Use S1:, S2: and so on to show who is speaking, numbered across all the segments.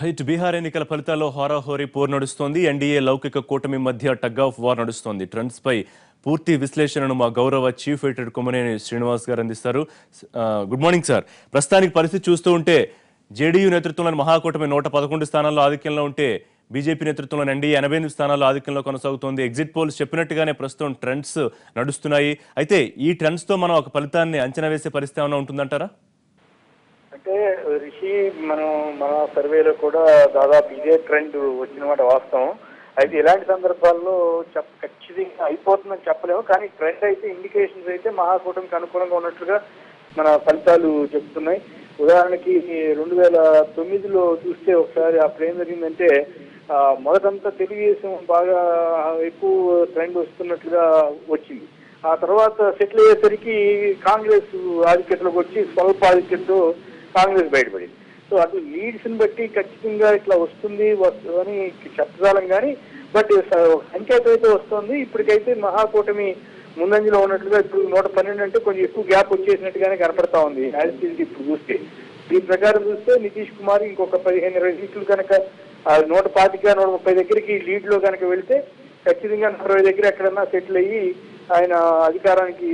S1: Right Bihar ఎన్నికల ఫలితాల్లో హోరాహోరీ పోరు నడుస్తోంది. ఎన్డీఏ లౌకిక కూటమి మధ్య టగ్ ఆఫ్ వార్ నడుస్తోంది. ట్రెండ్స్ పై పూర్తి విశ్లేషణను మా గౌరవ చీఫ్ ఎడిటర్ కొమ్మనేని శ్రీనివాస్ గారు అందిస్తారు. Good morning sir. ప్రస్తుతానికి పరిస్థితి చూస్తూ ఉంటే జేడీయూ నేతృత్వంలోని మహాకూటమి 111 స్థానాల్లో ఆధిక్యంలో ఉంటే బీజేపీ నేతృత్వంలోని ఎన్డీఏ 88 స్థానాల్లో ఆధిక్యంలో కొనసాగుతోంది. ఎగ్జిట్ పోల్స్ చెప్పినట్టుగానే ప్రస్తుతం ట్రెండ్స్ నడుస్తున్నాయి. అయితే ఈ ట్రెండ్స్ తో మనం ఒక ఫలితాన్ని అంచనా వేసే పరిస్థితి ఏమైనా ఉంటుందంటారా?
S2: అంటే రిషి మన సర్వేలో కూడా దాదాపు ఇదే ట్రెండ్ వచ్చినమాట వాస్తవం. అయితే ఇలాంటి సందర్భాల్లో ఖచ్చితంగా అయిపోతుందని చెప్పలేము, కానీ ట్రెండ్ అయితే ఇండికేషన్స్ అయితే మహాకూటమికి అనుకూలంగా ఉన్నట్లుగా మన ఫలితాలు చెప్తున్నాయి. ఉదాహరణకి 2009లో చూస్తే ఒకసారి అప్పుడు ఏం జరిగిందంటే మొదటంతా తెలుగుదేశం బాగా ఎక్కువ ట్రెండ్ వస్తున్నట్లుగా వచ్చింది. ఆ తర్వాత సెటిల్ అయ్యేసరికి కాంగ్రెస్ ఆధిక్యతలోకి వచ్చి స్వల్ప ఆధిక్యతతో కాంగ్రెస్ బయటపడింది. సో అటు లీడ్స్ ని బట్టి ఖచ్చితంగా ఇట్లా వస్తుంది అని చెప్పగలం, కానీ బట్ సంకేతం అయితే వస్తుంది. ఇప్పటికైతే మహాకూటమి ముందంజలో ఉన్నట్లుగా ఇప్పుడు 112 అంటే కొంచెం ఎక్కువ గ్యాప్ వచ్చేసినట్టుగానే కనపడతా ఉంది. ఇప్పుడు చూస్తే దీని ప్రకారం చూస్తే నితీష్ కుమార్ ఇంకొక 15-20 సీట్లు కనుక 125-130 దగ్గరికి లీడ్ లో కనుక వెళ్తే ఖచ్చితంగా 40 దగ్గర ఎక్కడన్నా సెటిల్ అయ్యి ఆయన అధికారానికి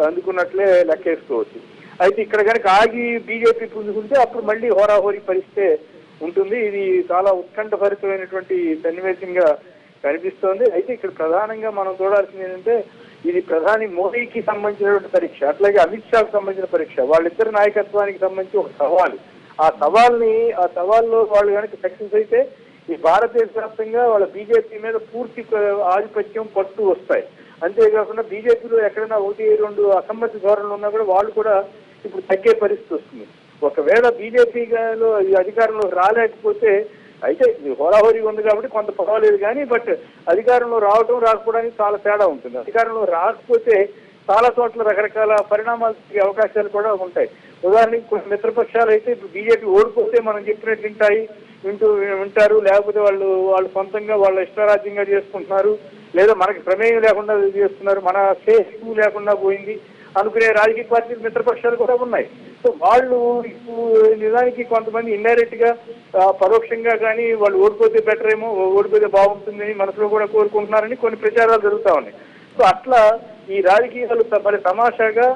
S2: అందుకున్నట్లే లెక్కేసుకోవచ్చు. అయితే ఇక్కడ కనుక ఆగి బీజేపీ పుంజుకుంటే అప్పుడు మళ్ళీ హోరాహోరీ పరిస్థితే ఉంటుంది. ఇది చాలా ఉత్కంఠభరితమైనటువంటి సన్నివేశంగా కనిపిస్తోంది. అయితే ఇక్కడ ప్రధానంగా మనం చూడాల్సింది ఏంటంటే ఇది ప్రధాని మోడీకి సంబంధించినటువంటి పరీక్ష, అట్లాగే అమిత్ షాకు సంబంధించిన పరీక్ష. వాళ్ళిద్దరి నాయకత్వానికి సంబంధించి ఒక సవాలు. ఆ సవాల్లో వాళ్ళు కనుక సక్సెస్ అయితే ఈ భారతదేశ వ్యాప్తంగా వాళ్ళ బీజేపీ మీద పూర్తి ఆధిపత్యం పట్టు వస్తాయి. అంతేకాకుండా బీజేపీలో ఎక్కడైనా 1-2 అసమ్మతి ధోరణులు ఉన్నా కూడా వాళ్ళు కూడా ఇప్పుడు తగ్గే పరిస్థితి వస్తుంది. ఒకవేళ బీజేపీలో అధికారంలో రాలేకపోతే అయితే హోరాహోరీ ఉంది కాబట్టి కొంత పర్వాలేదు, కానీ బట్ అధికారంలో రాకపోవడానికి చాలా తేడా ఉంటుంది. అధికారంలో రాకపోతే చాలా చోట్ల రకరకాల పరిణామాలు అవకాశాలు కూడా ఉంటాయి. ఉదాహరణకి కొన్ని మిత్రపక్షాలు అయితే ఇప్పుడు బీజేపీ ఓడిపోతే మనం చెప్పినట్టు వింటారు, లేకపోతే వాళ్ళు సొంతంగా వాళ్ళ ఇష్టారాజ్యంగా చేసుకుంటున్నారు, లేదా మనకి ప్రమేయం లేకుండా చేస్తున్నారు, మన ఫేస్ లేకుండా పోయింది అనుకునే రాజకీయ పార్టీలు మిత్రపక్షాలు కూడా ఉన్నాయి. సో వాళ్ళు ఇప్పుడు నిజానికి కొంతమంది ఇండైరెక్ట్ గా పరోక్షంగా కానీ వాళ్ళు ఓడిపోతే బెటర్ ఏమో, ఓడిపోతే బాగుంటుందని మనసులో కూడా కోరుకుంటున్నారని కొన్ని ప్రచారాలు జరుగుతూ ఉన్నాయి. సో అట్లా ఈ రాజకీయాలు మరి తమాషాగా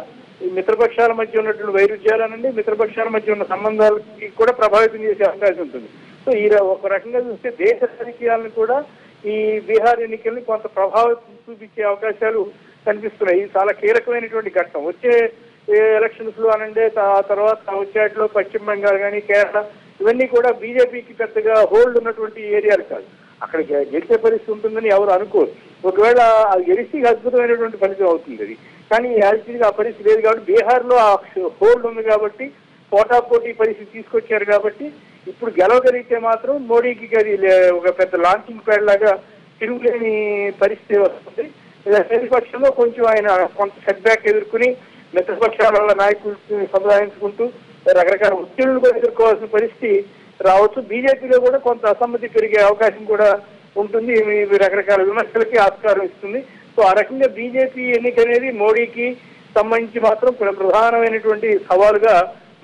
S2: ఈ మిత్రపక్షాల మధ్య ఉన్నటువంటి వైరుధ్యాలనండి, మిత్రపక్షాల మధ్య ఉన్న సంబంధాలకి కూడా ప్రభావితం చేసే అవకాశం ఉంటుంది. సో ఈ ఒక రకంగా చూస్తే దేశ రాజకీయాలను కూడా ఈ బీహార్ ఎన్నికల్ని కొంత ప్రభావం చూపించే అవకాశాలు కనిపిస్తున్నాయి. ఇది చాలా కీలకమైనటువంటి ఘట్టం. వచ్చే ఎలక్షన్స్ లో అనంటే ఆ తర్వాత వచ్చేట్లో పశ్చిమ బెంగాల్ కానీ కేరళ ఇవన్నీ కూడా బీజేపీకి పెద్దగా హోల్డ్ ఉన్నటువంటి ఏరియాలు కాదు. అక్కడ గెలిచే పరిస్థితి ఉంటుందని ఎవరు అనుకోరు. ఒకవేళ అది గెలిచి అద్భుతమైనటువంటి ఫలితం అవుతుంది అది, కానీ యాక్చువల్గా ఆ పరిస్థితి లేదు. కాబట్టి బీహార్ లో ఆ హోల్డ్ ఉంది కాబట్టి పోటాపోటీ పరిస్థితి తీసుకొచ్చారు. కాబట్టి ఇప్పుడు గెలవగలిగితే మాత్రం మోడీకి అది ఒక పెద్ద లాంచింగ్ ప్యాడ్ లాగా తిరుగులేని పరిస్థితి వస్తుంది. ప్రతిపక్షంలో కొంచెం ఆయన కొంత సెట్ బ్యాక్ ఎదుర్కొని మిత్రపక్షాల వల్ల నాయకులు సముదాయించుకుంటూ రకరకాల ఒత్తిళ్లు కూడా ఎదుర్కోవాల్సిన పరిస్థితి రావచ్చు. బీజేపీలో కూడా కొంత అసమ్మతి పెరిగే అవకాశం కూడా ఉంటుంది. రకరకాల విమర్శలకి ఆస్కారం ఇస్తుంది. సో ఆ రకంగా బీజేపీ ఎన్నిక అనేది మోడీకి సంబంధించి మాత్రం ప్రధానమైనటువంటి సవాలుగా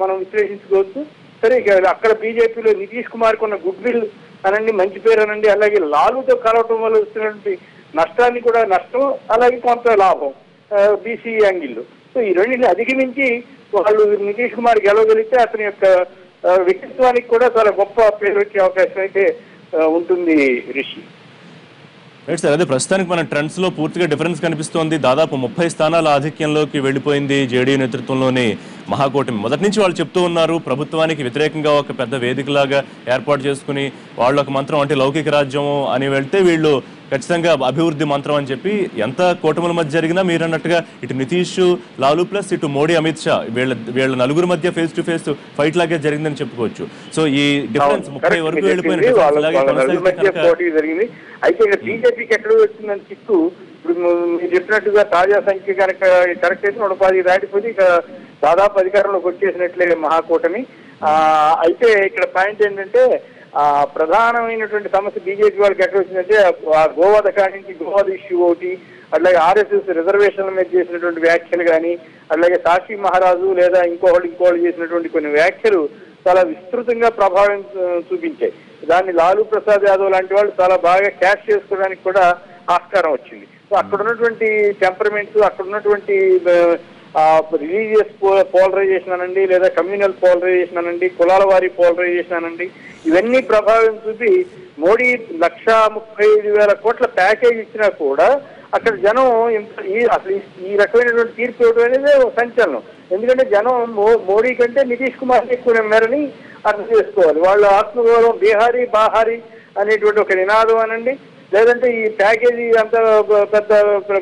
S2: మనం విశ్లేషించుకోవచ్చు. సరే, ఇక అక్కడ బీజేపీలో నితీష్ కుమార్కి ఉన్న గుడ్ విల్ అనండి, మంచి పేరు అనండి, అలాగే లాలుతో కలవటం వల్ల వస్తున్నటువంటి నష్టాన్ని కూడా నష్టం, అలాగే కొంత లాభం బీసీ యాంగిల్లో. సో ఈ రెండింటిని అధిగమించి వాళ్ళు నితీష్ కుమార్ గెలవగలిగితే అతని యొక్క వ్యక్తిత్వానికి కూడా చాలా గొప్ప పేరు వచ్చే అవకాశం అయితే ఉంటుంది రిషి.
S1: రైట్ సార్, అదే ప్రస్తుతానికి మన ట్రెండ్స్ లో పూర్తిగా డిఫరెన్స్ కనిపిస్తోంది. దాదాపు 30 స్థానాల ఆధిక్యంలోకి వెళ్లిపోయింది జేడీయూ నేతృత్వంలోని మహాకూటమి. మొదటి నుంచి వాళ్ళు చెప్తూ ఉన్నారు ప్రభుత్వానికి వ్యతిరేకంగా ఒక పెద్ద వేదికలాగా ఏర్పాటు చేసుకుని వాళ్ళు ఒక మంత్రం అంటే లౌకిక రాజ్యం అని వెళ్తే వీళ్ళు ఖచ్చితంగా అభివృద్ధి మంత్రం అని చెప్పి ఎంత కూటముల మధ్య జరిగినా మీరు అన్నట్టుగా ఇటు నితీష్ లాలు ప్లస్ ఇటు మోడీ అమిత్ షా వీళ్ళ నలుగురు మధ్య ఫేస్ టు ఫేస్ ఫైట్ లాగే జరిగిందని చెప్పుకోవచ్చు. సో ఈ డిఫరెన్స్ 30 వరకు వెళ్ళిపోయింది.
S2: అయితే ఇక్కడ బీజేపీకి ఎక్కడ వచ్చిందని చిక్కు ఇప్పుడు మీరు చెప్పినట్టుగా తాజా సంఖ్య కనుక కరెక్ట్ అయితే 110 దాటిపోతే ఇక దాదాపు అధికారంలోకి వచ్చేసినట్లే మహాకూటమి. అయితే ఇక్కడ పాయింట్ ఏంటంటే ప్రధానమైనటువంటి సమస్య బీజేపీ వాళ్ళకి ఎక్కడ వచ్చిందంటే గోవాద కాడి నుంచి గోవాద ఇష్యూ ఒకటి, అట్లాగే ఆర్ఎస్ఎస్ రిజర్వేషన్ల మీద చేసినటువంటి వ్యాఖ్యలు కానీ, అట్లాగే సాక్షి మహారాజు లేదా ఇంకోళ్ళు చేసినటువంటి కొన్ని వ్యాఖ్యలు చాలా విస్తృతంగా ప్రభావం చూపించాయి. దాన్ని లాలూ ప్రసాద్ యాదవ్ లాంటి వాళ్ళు చాలా బాగా క్యాష్ చేసుకోవడానికి కూడా ఆస్కారం వచ్చింది. సో అక్కడ ఉన్నటువంటి టెంపర్మెంట్స్, అక్కడ ఉన్నటువంటి రిలీజియస్ పోలరైజేషన్ అనండి, లేదా కమ్యూనల్ పోలరైజేషన్ అనండి, కులాల వారి పోలరైజేషన్ అనండి, ఇవన్నీ ప్రభావం చూపి మోడీ 1,35,000 కోట్ల ప్యాకేజ్ ఇచ్చినా కూడా అక్కడ జనం అసలు ఈ రకమైనటువంటి తీర్పు ఇవ్వడం అనేది సంచలనం. ఎందుకంటే జనం మోడీ కంటే నితీష్ కుమార్ ఎక్కువ నమ్మారని అర్థం చేసుకోవాలి. వాళ్ళ ఆత్మగౌరవం బీహారీ బాహారీ అనేటువంటి ఒక నినాదం అనండి, లేదంటే ఈ ప్యాకేజీ అంత పెద్ద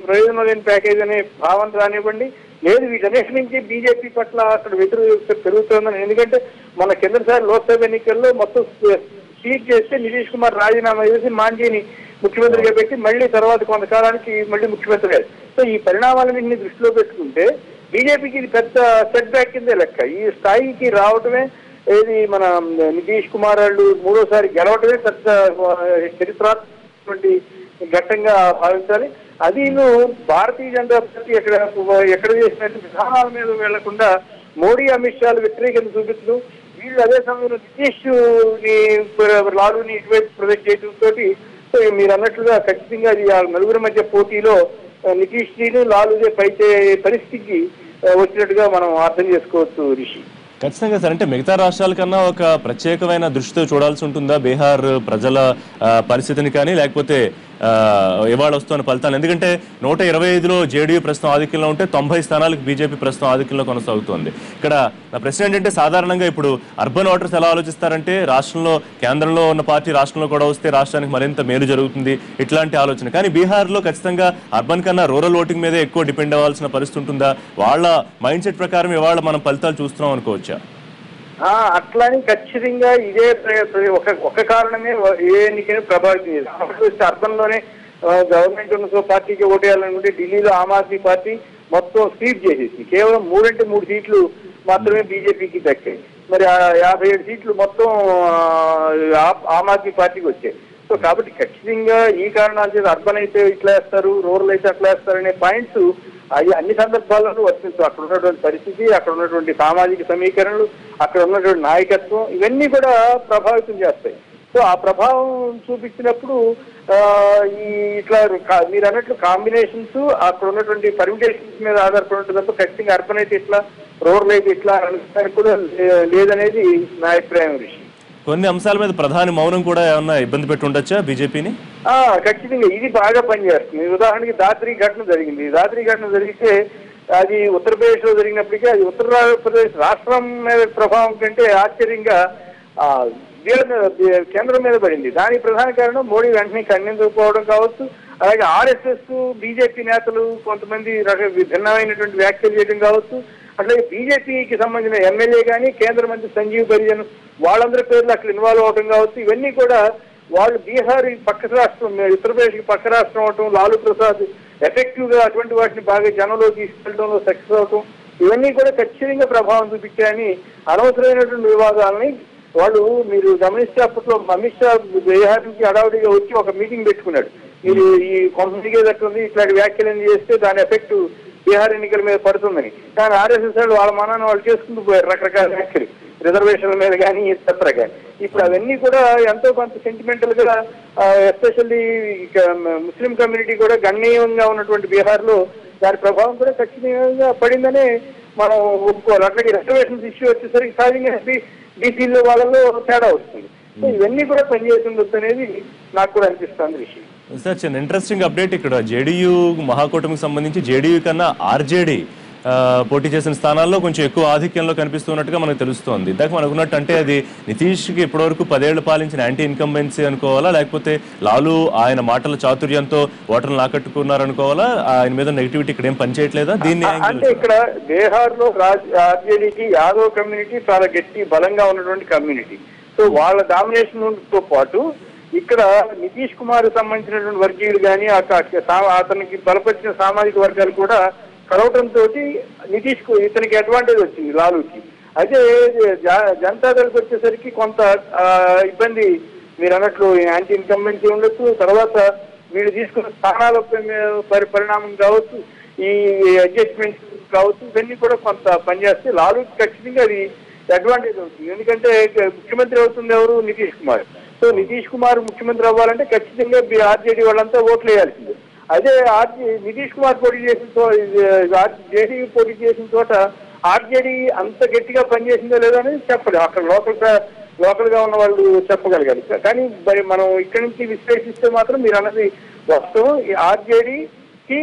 S2: ప్రయోజనం లేని ప్యాకేజీ అనే భావన రానివ్వండి, లేదు వీటన్నిటి నుంచి బీజేపీ పట్ల అక్కడ వ్యతిరేకత పెరుగుతుందని. ఎందుకంటే మన కిందసారి లోక్సభ ఎన్నికల్లో మొత్తం సీట్ చేస్తే నితీష్ కుమార్ రాజీనామా చేసి మాంజీని ముఖ్యమంత్రిగా పెట్టి మళ్ళీ తర్వాత కొంతకాలానికి మళ్ళీ ముఖ్యమంత్రి అయ్యారు. సో ఈ పరిణామాలన్నింటినీ దృష్టిలో పెట్టుకుంటే బీజేపీకి ఇది పెద్ద సెట్ బ్యాక్ కిందే లెక్క. ఈ స్థాయికి రావటమే ఏది మన నితీష్ కుమార్ వాళ్ళు మూడోసారి గెలవటమే పెద్ద చరిత్రాత్మక ఘట్టంగా భావించాలి. అది భారతీయ జనతా పార్టీ ఎక్కడ చేసినట్టు విధానాల మీద వెళ్లకుండా మోడీ అమిత్ షాలు వ్యతిరేకత చూపించడం, వీళ్ళు అదే సమయంలో నితీష్ లాలూని ఇటువైపు ప్రొజెక్ట్ చేయడంతో మీరు అన్నట్లుగా ఖచ్చితంగా అది ఆ నలుగురి మధ్య పోటీలో నితీష్ జీను లాలూజే పైచే పరిస్థితికి వచ్చినట్టుగా మనం అర్థం చేసుకోవచ్చు రిషి.
S1: ఖచ్చితంగా సార్. అంటే మిగతా రాష్ట్రాల కన్నా ఒక ప్రత్యేకమైన దృష్టితో చూడాల్సి ఉంటుందా బీహార్ ప్రజల పరిస్థితిని కానీ, లేకపోతే ఇవాళ వస్తున్న ఫలితాలు? ఎందుకంటే 125లో జేడీయూ ప్రస్తుతం ఆధిక్యంలో ఉంటే 90 స్థానాలకు బీజేపీ ప్రస్తుతం ఆధిక్యంలో కొనసాగుతోంది. ఇక్కడ నా ప్రశ్న ఏంటంటే, సాధారణంగా ఇప్పుడు అర్బన్ ఓటర్స్ ఎలా ఆలోచిస్తారంటే, రాష్ట్రంలో కేంద్రంలో ఉన్న పార్టీ రాష్ట్రంలో కూడా వస్తే రాష్ట్రానికి మరింత మేలు జరుగుతుంది ఇట్లాంటి ఆలోచన. కానీ బీహార్లో ఖచ్చితంగా అర్బన్ కన్నా రూరల్ ఓటింగ్ మీదే ఎక్కువ డిపెండ్ అవ్వాల్సిన పరిస్థితి ఉంటుందా? వాళ్ళ మైండ్ సెట్ ప్రకారం ఇవాళ మనం ఫలితాలు చూస్తున్నాం అనుకోవచ్చా?
S2: అట్లాని ఖచ్చితంగా ఇదే ఒక కారణమే ఏ ఎన్నికైనా ప్రభావితం చేస్తుంది. అర్బన్ లోనే గవర్నమెంట్ ఉన్న పార్టీకి ఓటేయాలనుకుంటే ఢిల్లీలో ఆమ్ ఆద్మీ పార్టీ మొత్తం స్వీప్ చేసేసి కేవలం 3 సీట్లు మాత్రమే బీజేపీకి దక్కాయి. మరి 57 సీట్లు మొత్తం ఆమ్ ఆద్మీ పార్టీకి వచ్చాయి. సో కాబట్టి ఖచ్చితంగా ఈ కారణాల చేత అర్బన్ అయితే ఇట్లా వేస్తారు, రూరల్ అయితే అట్లా వేస్తారు అనే పాయింట్స్ అవి అన్ని సందర్భాల్లోనూ వర్తించు. అక్కడ ఉన్నటువంటి పరిస్థితి, అక్కడ ఉన్నటువంటి సామాజిక సమీకరణలు, అక్కడ ఉన్నటువంటి నాయకత్వం, ఇవన్నీ కూడా ప్రభావితం చేస్తాయి. సో ఆ ప్రభావం చూపించినప్పుడు ఈ ఇట్లా మీరు అన్నట్లు కాంబినేషన్స్, అక్కడ ఉన్నటువంటి పర్మిటేషన్స్ మీద ఆధారపడి ఉంటుంది తప్ప ఖచ్చితంగా అర్బన్ అయితే ఇట్లా, రూరల్ అయితే ఇట్లా అనడానికి కూడా లేదనేది నా అభిప్రాయం రిషి.
S1: కొన్ని అంశాల మీద ప్రధాని మౌనం కూడా ఏమన్నా ఇబ్బంది పెట్టి ఉండొచ్చా బీజేపీని?
S2: ఖచ్చితంగా ఇది బాగా పనిచేస్తుంది. ఉదాహరణకి దాద్రీ ఘటన జరిగింది. దాద్రీ ఘటన జరిగితే అది ఉత్తరప్రదేశ్ లో జరిగినప్పటికీ అది ఉత్తరప్రదేశ్ రాష్ట్రం మీద ప్రభావం కంటే ఆశ్చర్యంగా వీళ్ళ మీద కేంద్రం మీద పడింది. దానికి ప్రధాన కారణం మోడీ వెంటనే ఖండించకపోవడం కావచ్చు, అలాగే ఆర్ఎస్ఎస్ బీజేపీ నేతలు కొంతమంది భిన్నమైనటువంటి వ్యాఖ్యలు చేయడం కావచ్చు, అట్లాగే బీజేపీకి సంబంధించిన ఎమ్మెల్యే కానీ కేంద్ర మంత్రి సంజీవ్ పరిజన్ వాళ్ళందరి పేర్లు అక్కడ ఇన్వాల్వ్ అవడం కావచ్చు. ఇవన్నీ కూడా వాళ్ళు బీహార్ పక్క రాష్ట్రం, ఉత్తరప్రదేశ్కి పక్క రాష్ట్రం అవటం, లాలూ ప్రసాద్ ఎఫెక్టివ్ గా అటువంటి వాటిని బాగా జనంలో తీసుకెళ్లడంలో సక్సెస్ అవటం, ఇవన్నీ కూడా ఖచ్చితంగా ప్రభావం చూపించాయని అనవసరమైనటువంటి వివాదాలని వాళ్ళు మీరు గమనిస్తే అప్పట్లో అమిత్ షా బీహార్ నుంచి హడావుడిగా వచ్చి ఒక మీటింగ్ పెట్టుకున్నాడు. మీరు ఈ కొంతమందికి ఇట్లాంటి వ్యాఖ్యలు చేస్తే దాని ఎఫెక్ట్ బీహార్ ఎన్నికల మీద పడుతుందని. కానీ ఆర్ఎస్ఎస్ వాళ్ళు వాళ్ళ మనాన్ని వాళ్ళు చేసుకుంటూ పోయారు రకరకాల వ్యాఖ్యలు, రిజర్వేషన్ల మీద కానీ ఇతర కానీ. ఇప్పుడు అవన్నీ కూడా ఎంతో కొంత సెంటిమెంటల్ గా, ఎస్పెషల్లీ ముస్లిం కమ్యూనిటీ కూడా గణనీయంగా ఉన్నటువంటి బీహార్ లో దాని ప్రభావం కూడా ఖచ్చితంగా పడిందనే మనం ఒప్పుకోవాలి. అట్లాగే రిజర్వేషన్స్ ఇష్యూ వచ్చేసరికి సహజంగా బీసీలో వాళ్ళలో తేడా వస్తుంది. సో ఇవన్నీ కూడా పనిచేస్తుండొచ్చు అనేది నాకు కూడా అనిపిస్తుంది విషయం.
S1: సార్, చిన్న ఇంట్రెస్టింగ్ అప్డేట్ ఇక్కడ జేడీయూ మహాకూటమికి సంబంధించి జేడీయూ కన్నా ఆర్జేడీ పోటీ చేసిన స్థానాల్లో కొంచెం ఎక్కువ ఆధిక్యంలో కనిపిస్తున్నట్టుగా మనకు తెలుస్తోంది. ఇందాక మనకు ఉన్నట్టు అంటే అది నితీష్కి ఇప్పటివరకు 10 ఏళ్లు పాలించిన యాంటీ ఇన్కంబెన్సీ అనుకోవాలా, లేకపోతే లాలూ ఆయన మాటల చాతుర్యంతో ఓటర్లు ఆకట్టుకున్నారనుకోవాలా? ఆయన మీద నెగిటివిటీ ఇక్కడ ఏం పనిచేయట్లేదా? దీన్ని
S2: అంటే ఇక్కడ బీహార్ లో ఆర్జేడీకి యాదవ్ కమ్యూనిటీ చాలా గట్టి బలంగా ఉన్నటువంటి కమ్యూనిటీ. సో వాళ్ళ డామినేషన్ తో పాటు ఇక్కడ నితీష్ కుమార్ సంబంధించినటువంటి వర్గీయులు కానీ అతనికి బలపరిచిన సామాజిక వర్గాలు కూడా కలవటంతో నితీష్ ఇతనికి అడ్వాంటేజ్ వచ్చింది లాలూకి. అయితే జనతాదళకి వచ్చేసరికి కొంత ఇబ్బంది, మీరు అన్నట్లు యాంటీ ఇన్కంబెన్సీ ఉండొచ్చు, తర్వాత వీళ్ళు తీసుకున్న స్థానాల పరిణామం కావచ్చు, ఈ అడ్జస్ట్మెంట్స్ కావచ్చు, ఇవన్నీ కూడా కొంత పనిచేస్తే లాలూకి ఖచ్చితంగా అది అడ్వాంటేజ్ అవుతుంది. ఎందుకంటే ముఖ్యమంత్రి అవుతుంది ఎవరు? నితీష్ కుమార్. సో నితీష్ కుమార్ ముఖ్యమంత్రి అవ్వాలంటే ఖచ్చితంగా ఆర్జేడీ వాళ్ళంతా ఓట్లు వేయాల్సిందే. అదే నితీష్ కుమార్ పోటీ చేసిన జేడీయూ పోటీ చేసిన చోట ఆర్జేడీ అంత గట్టిగా పనిచేసిందో లేదో అనేది చెప్పలేదు. అక్కడ లోకల్ గా ఉన్న వాళ్ళు చెప్పగలిగారు. కానీ మనం ఇక్కడి నుంచి విశ్లేషిస్తే మాత్రం మీరు అన్నది వాస్తవం. ఆర్జేడీకి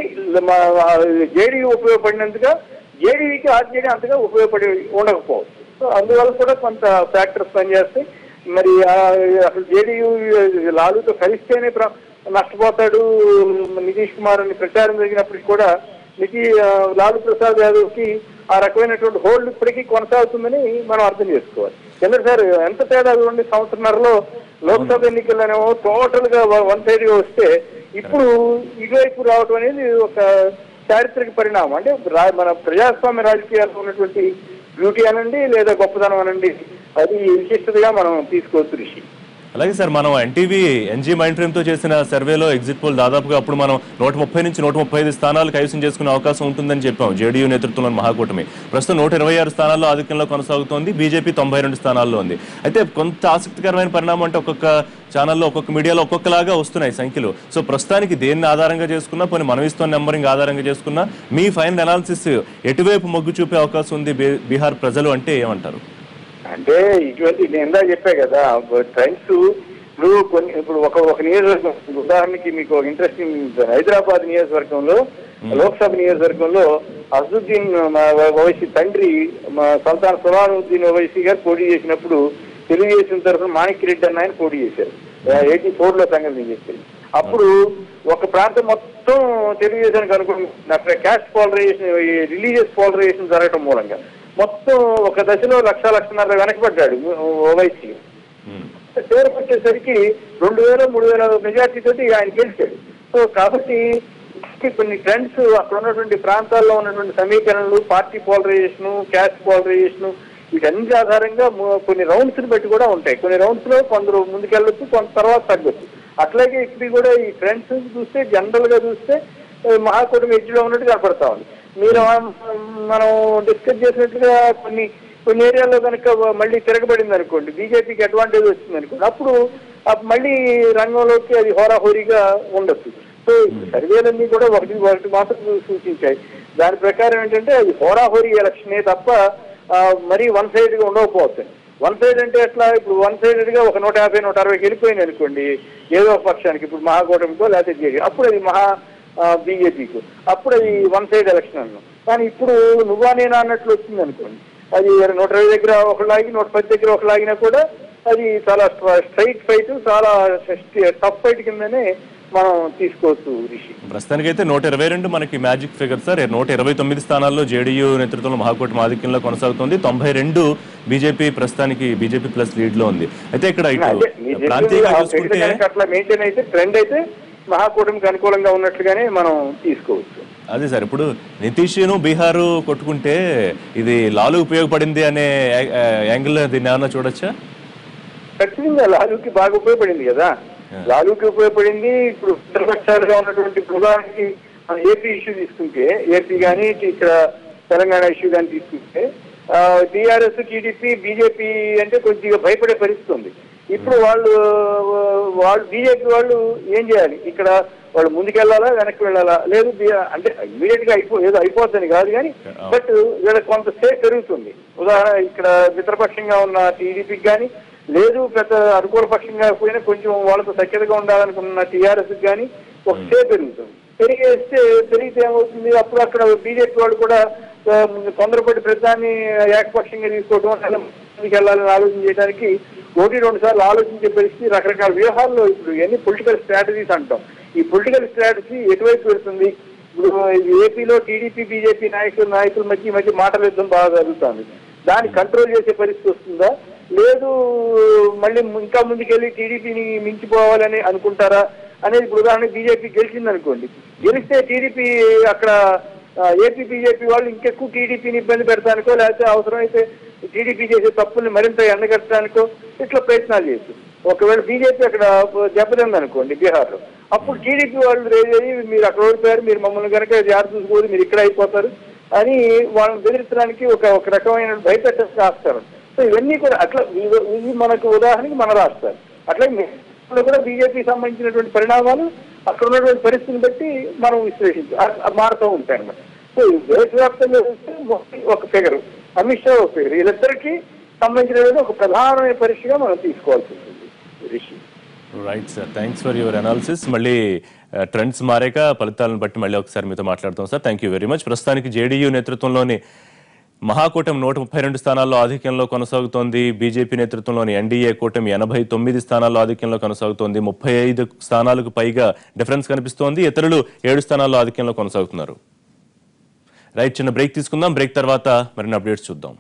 S2: జేడీయూ ఉపయోగపడినందుగా జేడీయూకి ఆర్జేడీ అంతగా ఉపయోగపడి ఉండకపోవచ్చు. సో అందువల్ల కూడా కొంత ఫ్యాక్టర్స్ పనిచేస్తాయి. మరి అసలు జేడీయూ లాలూతో కలిస్తేనే నష్టపోతాడు నితీష్ కుమార్ అని ప్రచారం జరిగినప్పటికీ కూడా లాలూ ప్రసాద్ యాదవ్ కి ఆ రకమైనటువంటి హోల్డ్ ఇప్పటికీ కొనసాగుతుందని మనం అర్థం చేసుకోవాలి. సార్ ఎంత తేడా చూడండి, సంవత్సరంన్నరలో లోక్సభ ఎన్నికల్లోనేమో టోటల్ గా వన్ సైడ్ గా వస్తే ఇప్పుడు ఇటువైపు రావడం అనేది ఒక చారిత్రక పరిణామం. అంటే మన ప్రజాస్వామ్య రాజకీయాల్లో ఉన్నటువంటి బ్యూటీ అనండి లేదా గొప్పదనం అనండి, అది విశిష్టతగా మనం తీసుకోవచ్చు రిషి.
S1: అలాగే సార్, మనం ఎన్టీవీ ఎన్జీ మైండ్ ఫ్రేమ్ తో చేసిన సర్వేలో ఎగ్జిట్ పోల్ దాదాపుగా అప్పుడు మనం 130 నుంచి 135 స్థానాలు కైవసం చేసుకునే అవకాశం ఉంటుందని చెప్పాం జేడీయూ నేతృత్వంలోని మహాకూటమి. ప్రస్తుతం 126 స్థానాల్లో ఆధిక్యంలో కొనసాగుతోంది. బీజేపీ 92 స్థానాల్లో ఉంది. అయితే కొంత ఆసక్తికరమైన పరిణామం అంటే ఒక్కొక్క ఛానల్లో ఒక్కొక్క మీడియాలో ఒక్కొక్కలాగా వస్తున్నాయి సంఖ్యలు. సో ప్రస్తుతానికి దేన్ని ఆధారంగా చేసుకున్నా, పోనీ మనం ఇస్తున్న నెంబరింగ్ ఆధారంగా చేసుకున్నా మీ ఫైనల్ అనాలిసిస్ ఎటువైపు మొగ్గు చూపే అవకాశం ఉంది బీహార్ ప్రజలు అంటే ఏమంటారు?
S2: అంటే ఇటువంటి నేను ఇందా చెప్పా కదా ట్రెండ్స్. ఇప్పుడు ఒక నియోజకవర్గం ఉదాహరణకి మీకు ఒక ఇంట్రెస్టింగ్, హైదరాబాద్ నియోజకవర్గంలో లోక్సభ నియోజకవర్గంలో అసదుద్దీన్ ఓవైసీ తండ్రి సుల్తాన్ సలాహుద్దీన్ ఓవైసీ గారు పోటీ చేసినప్పుడు తెలుగుదేశం తరఫున మాణిక్యరెడ్డి అన్న ఆయన పోటీ చేశారు. 84 లో సంగతి చెప్పారు. అప్పుడు ఒక ప్రాంతం మొత్తం తెలుగుదేశానికి అనుకున్న క్యాస్ట్ పోలరైజేషన్, రిలీజియస్ పోలరైజేషన్ జరగడం మూలంగా మొత్తం ఒక దశలో 1,00,000 వెనకబడ్డాడు ఓవైసీ. చివరికి వచ్చేసరికి 2,000-3,000 మెజార్టీ తోటి ఆయన గెలిచాడు. సో కాబట్టి కొన్ని ట్రెండ్స్ అక్కడ ఉన్నటువంటి ప్రాంతాల్లో ఉన్నటువంటి సమీకరణలు, పార్టీ పోలరైజేషన్, క్యాస్ట్ పోలరైజేషన్, వీటన్నిటి ఆధారంగా కొన్ని రౌండ్స్ ని బట్టి కూడా ఉంటాయి. కొన్ని రౌండ్స్ లో కొందరు ముందుకెళ్ళొచ్చు, కొంత తర్వాత తగ్గొచ్చు. అట్లాగే ఇప్పుడు కూడా ఈ ట్రెండ్స్ చూస్తే జనరల్ గా చూస్తే మహాకూటమి ఎడ్జ్లో ఉన్నట్టు కనపడతా ఉంది. మీరు మనం డిస్కస్ చేసినట్లుగా కొన్ని ఏరియాల్లో కనుక మళ్ళీ తిరగబడింది అనుకోండి, బీజేపీకి అడ్వాంటేజ్ వచ్చింది అనుకోండి, అప్పుడు మళ్ళీ రంగంలోకి అది హోరాహోరీగా ఉండొచ్చు. సో సర్వేలన్నీ కూడా ఒకటి మాత్రం సూచించాయి. దాని ప్రకారం ఏంటంటే అది హోరాహోరీ ఎలక్షనే తప్ప మరీ వన్ సైడ్ గా ఉండకపోవచ్చు. వన్ సైడ్ అంటే ఎట్లా? ఇప్పుడు వన్ సైడెడ్ గా ఒక 150-160 వెళ్ళిపోయింది అనుకోండి ఏదో ఒక పక్షానికి, ఇప్పుడు మహాకూటమికో లేకపోతే జేడీ, అప్పుడు అది బీజేపీకు, అప్పుడు అది వన్ సైడ్ ఎలక్షన్ అన్నాం. కానీ ఇప్పుడు నువ్వా నేనా అన్నట్లు వచ్చింది అనుకోండి, అది 120 దగ్గర ఒకలాగి 110 దగ్గర ఒకలాగినా కూడా అది చాలా స్ట్రైట్ ఫైట్, చాలా టఫ్ ఫైట్ కిందనే మనం తీసుకోవచ్చు రిషి.
S1: ప్రస్తుతానికైతే 122 మనకి మ్యాజిక్ ఫిగర్ సార్. 129 స్థానాల్లో జేడీయూ నేతృత్వంలో మహాకూటమి ఆధిక్యంలో కొనసాగుతోంది. 92 బీజేపీ ప్రస్తుతానికి బీజేపీ ప్లస్ లీడ్ లో ఉంది. అయితే ఇక్కడ ప్రాంతీయంగా చూసుకుంటే
S2: అట్లా మెయింటైన్ అయితే ట్రెండ్ అయితే మహాకూటమికి అనుకూలంగా ఉన్నట్లుగానే మనం తీసుకోవచ్చు.
S1: అదే సార్, ఇప్పుడు నితీష్ను బీహారు కొట్టుకుంటే ఇది లాలు ఉపయోగపడింది అనే యాంగిల్ దీన్ని ఏమన్నా చూడొచ్చా?
S2: ఖచ్చితంగా లాలూకి బాగా ఉపయోగపడింది కదా, లాలూకి ఉపయోగపడింది. ఇప్పుడు ఉత్తరపక్షాలుగా ఉన్నటువంటి ఉదాహరణకి ఏపీ ఇష్యూ తీసుకుంటే, ఏపీ కానీ ఇక్కడ తెలంగాణ ఇష్యూ కానీ తీసుకుంటే టీఆర్ఎస్, టీడీపీ, బీజేపీ అంటే కొద్దిగా భయపడే పరిస్థితి ఉంది. ఇప్పుడు వాళ్ళు బీజేపీ వాళ్ళు ఏం చేయాలి? ఇక్కడ వాళ్ళు ముందుకెళ్లాలా, వెనక్కి వెళ్ళాలా? లేదు అంటే ఇమీడియట్ గా ఏదో అయిపోతుందని కాదు, కానీ బట్ వీళ్ళ కొంత స్టేట్ పెరుగుతుంది. ఉదాహరణ ఇక్కడ మిత్రపక్షంగా ఉన్న టీడీపీకి కానీ, లేదు పెద్ద అనుకూల పక్షంగా పోయినా కొంచెం వాళ్ళతో సఖ్యతగా ఉండాలనుకున్న టీఆర్ఎస్ కానీ ఒక స్టేట్ పెరుగుతుంది. పెరిగితే ఏమవుతుంది? అప్పుడు అక్కడ బీజేపీ వాళ్ళు కూడా తొందరపడి ప్రధాన్ని ఏకపక్షంగా తీసుకోవడం, ముందుకు వెళ్ళాలని ఆలోచన చేయడానికి 1-2 సార్లు ఆలోచించే పరిస్థితి. రకరకాల వ్యూహాల్లో ఇప్పుడు ఎన్ని పొలిటికల్ స్ట్రాటజీస్ అంటాం. ఈ పొలిటికల్ స్ట్రాటజీ ఎటువైపు వెళ్తుంది? ఇప్పుడు ఏపీలో టీడీపీ, బీజేపీ నాయకుల మధ్య మాటల యుద్ధం బాగా జరుగుతుంది. దాన్ని కంట్రోల్ చేసే పరిస్థితి వస్తుందా, లేదు మళ్ళీ ఇంకా ముందుకెళ్ళి టీడీపీని మించిపోవాలని అనుకుంటారా అనేది. ఇప్పుడు ఉదాహరణకి బీజేపీ గెలిచింది అనుకోండి, గెలిస్తే టీడీపీ అక్కడ ఏపీ బీజేపీ వాళ్ళు ఇంకెక్కువ టీడీపీని ఇబ్బంది పెడతానికో, లేకపోతే అవసరమైతే టీడీపీ చేసే తప్పుల్ని మరింత ఎండగట్టడానికో ఇట్లా ప్రయత్నాలు చేయొచ్చు. ఒకవేళ బీజేపీ అక్కడ దెబ్బతింది అనుకోండి బీహార్లో, అప్పుడు టీడీపీ వాళ్ళు రేజ్ అయ్యి మీరు అక్కడ ఓడిపోయారు, మీరు మమ్మల్ని కనుక జాగ్రత్త చూసుకోదు, మీరు ఇక్కడ అయిపోతారు అని వాళ్ళని బెదిరించడానికి ఒక రకమైన భయపెట్టడానికి ఆస్కారం. సో ఇవన్నీ కూడా అట్లా ఇవి మనకు ఉదాహరణకి మన రాష్ట్రాలు అట్లాగే కూడా బీజేపీకి సంబంధించినటువంటి పరిణామాలు అక్కడ ఉన్నటువంటి పరిస్థితిని బట్టి మనం మారుతూ ఉంటాయి అన్నమాట. సో దేశవ్యాప్తంగా చూస్తే ఒక ఫిగర్, అమిత్ షా ఒక ఫిగర్, వీళ్ళిద్దరికీ సంబంధించిన ఒక ప్రధానమైన పరీక్షగా మనం తీసుకోవాల్సి ఉంటుంది Rishi.
S1: Right sir, thanks for your analysis. మళ్ళీ ట్రెండ్స్ మారాక ఫలితాలను బట్టి మళ్ళీ ఒకసారి మీతో మాట్లాడతాం sir. Thank you very much. ప్రస్తుతానికి జేడీయూ నేతృత్వంలోని మహాకూటమి 132 స్థానాల్లో ఆధిక్యంలో కొనసాగుతోంది. బీజేపీ నేతృత్వంలోని ఎన్డీఏ కూటమి 89 స్థానాల్లో ఆధిక్యంలో కొనసాగుతోంది. 35 స్థానాలకు పైగా డిఫరెన్స్ కనిపిస్తోంది. ఇతరులు 7 స్థానాల్లో ఆధిక్యంలో కొనసాగుతున్నారు. రైట్, చిన్న బ్రేక్ తీసుకుందాం. బ్రేక్ తర్వాత మరిన్ని అప్డేట్స్ చూద్దాం.